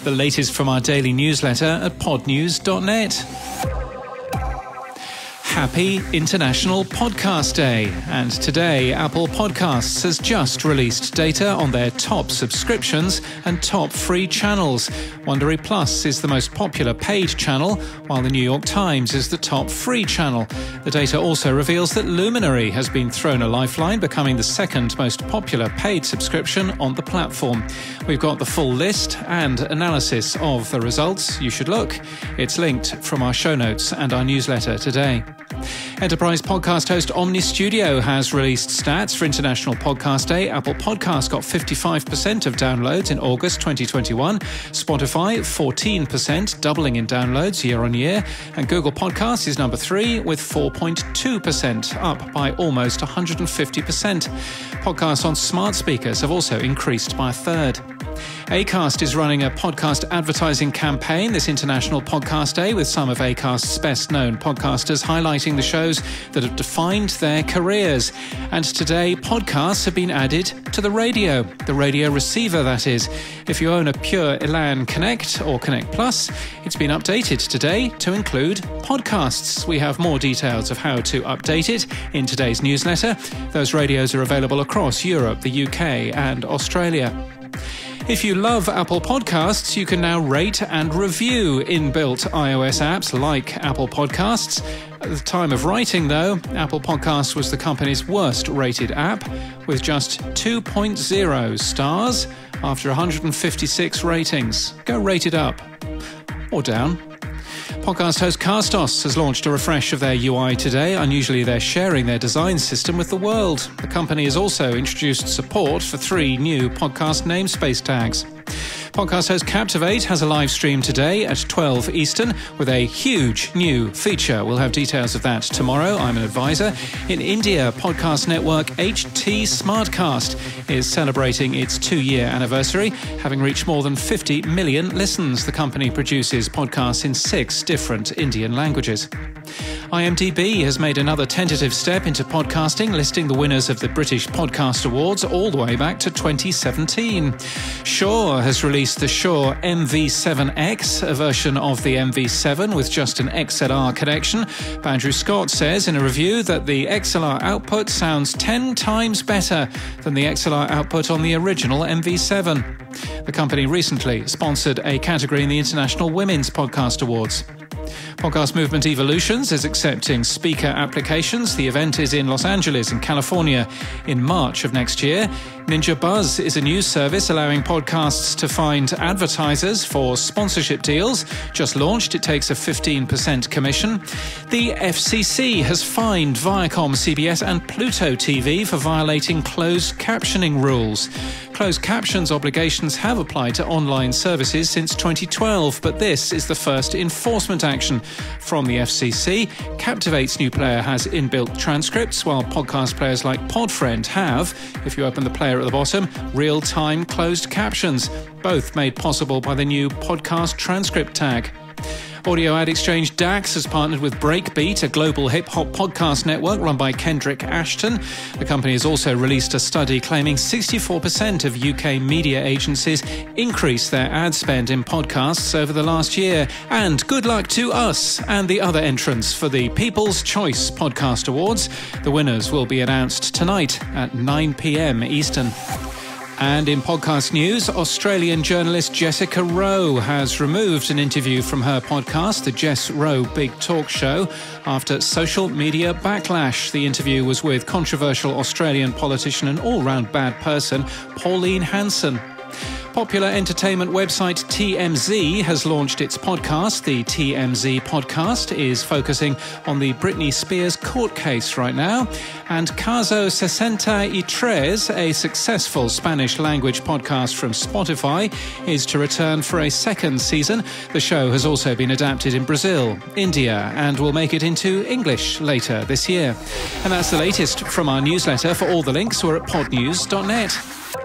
The latest from our daily newsletter at podnews.net. Happy International Podcast Day. And today, Apple Podcasts has just released data on their top subscriptions and top free channels. Wondery Plus is the most popular paid channel, while the New York Times is the top free channel. The data also reveals that Luminary has been thrown a lifeline, becoming the second most popular paid subscription on the platform. We've got the full list and analysis of the results. You should look. It's linked from our show notes and our newsletter today. Enterprise podcast host Omny Studio has released stats for International Podcast Day. Apple Podcasts got 55% of downloads in August 2021, Spotify 14%, doubling in downloads year on year, and Google Podcasts is number 3 with 4.2%, up by almost 150%. Podcasts on smart speakers have also increased by a third. Acast is running a podcast advertising campaign this International Podcast Day with some of Acast's best-known podcasters highlighting the shows that have defined their careers. And today, podcasts have been added to the radio receiver, that is. If you own a Pure Elan Connect or Connect Plus, it's been updated today to include podcasts. We have more details of how to update it in today's newsletter. Those radios are available across Europe, the UK and Australia. If you love Apple Podcasts, you can now rate and review inbuilt iOS apps like Apple Podcasts. At the time of writing, though, Apple Podcasts was the company's worst rated app, with just 2.0 stars after 156 ratings. Go rate it up. Or down. Podcast host Acast has launched a refresh of their UI today. Unusually, they're sharing their design system with the world. The company has also introduced support for 3 new podcast namespace tags. Podcast host Captivate has a live stream today at 12 Eastern with a huge new feature. We'll have details of that tomorrow. I'm an advisor. In India, podcast network HT Smartcast is celebrating its 2-year anniversary, having reached more than 50 million listens. The company produces podcasts in 6 different Indian languages. IMDb has made another tentative step into podcasting, listing the winners of the British Podcast Awards all the way back to 2017. Shure has released the Shure MV7X, a version of the MV7 with just an XLR connection. Andrew Scott says in a review that the XLR output sounds 10 times better than the XLR output on the original MV7. The company recently sponsored a category in the International Women's Podcast Awards. Podcast Movement Evolutions is accepting speaker applications. The event is in Los Angeles in California in March of next year. Ninja Buzz is a news service allowing podcasts to find advertisers for sponsorship deals. Just launched, it takes a 15% commission. The FCC has fined Viacom, CBS and Pluto TV for violating closed captioning rules. Closed captions obligations have applied to online services since 2012, but this is the first enforcement action from the FCC. Captivate's new player has inbuilt transcripts, while podcast players like Podfriend have, if you open the player at the bottom, real-time closed captions, both made possible by the new podcast transcript tag. Audio ad exchange DAX has partnered with Breakbeat, a global hip-hop podcast network run by Kendrick Ashton. The company has also released a study claiming 64% of UK media agencies increased their ad spend in podcasts over the last year. And good luck to us and the other entrants for the People's Choice Podcast Awards. The winners will be announced tonight at 9 p.m. Eastern. And in podcast news, Australian journalist Jessica Rowe has removed an interview from her podcast, The Jess Rowe Big Talk Show, after social media backlash. The interview was with controversial Australian politician and all-round bad person, Pauline Hanson. Popular entertainment website TMZ has launched its podcast. The TMZ podcast is focusing on the Britney Spears court case right now. And Caso 63, a successful Spanish-language podcast from Spotify, is to return for a second season. The show has also been adapted in Brazil, India, and will make it into English later this year. And that's the latest from our newsletter. For all the links, we're at podnews.net.